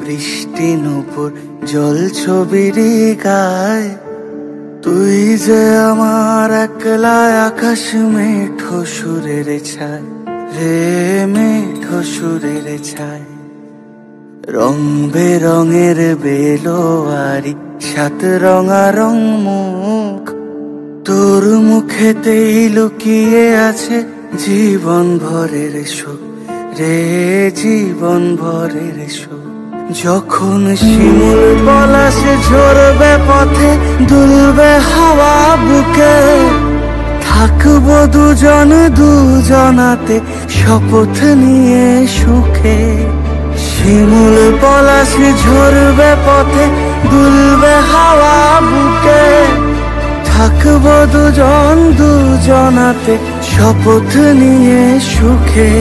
বৃষ্টি নুপুর জল ছবির গায়। তুই যে আমার একলা আকাশ মেঠো সুরের ছায় রে, মেঠো সুরের ছায়। রং বেরঙের বেলোয়ারি সাত রঙা রং মুখ, তোর মুখেতেই লুকিয়ে আছে জীবন ভরের সুখ রে, জীবন ভরের সুখ। যখন শিমুল পলাশে ঝরবে পথে, দুলবে হাওয়া বুকে, থাকবো দুজন দুজনাতে শপথ নিয়ে সুখে। শিমুল পলাশে ঝরবে পথে, দুলবে হাওয়া বুকে, থাকবো দুজন দুজনাতে শপথ নিয়ে সুখে।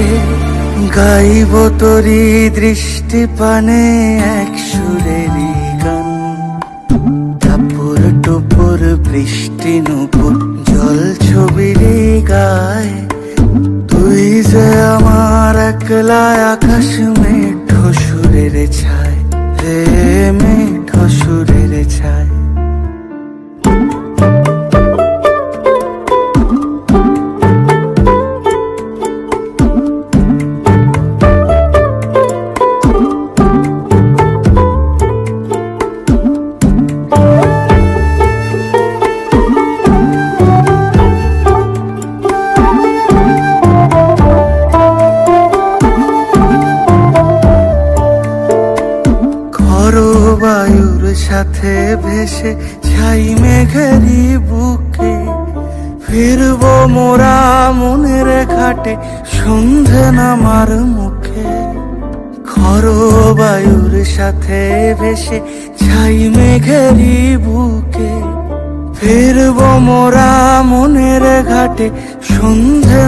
গাইব তোরি দৃষ্টি পানে এক সুরেরই গান। টাপুর টুপুর বৃষ্টি নুপুর জল ছবির গায়। তুই যে আমার একলা আকাশ মেঠো সুরের ছায় রে, মেঠো সুরের ছায়। বায়ুর সাথে ভেসে ছাই মেঘেরই বুকে, ফিরবো মোরা মনের ঘাটে সন্ধে নামার মুখে। খরো বায়ুর সাথে ভেসে ছাই মেঘেরই বুকে, ফিরবো মোরা মনের ঘাটে সন্ধে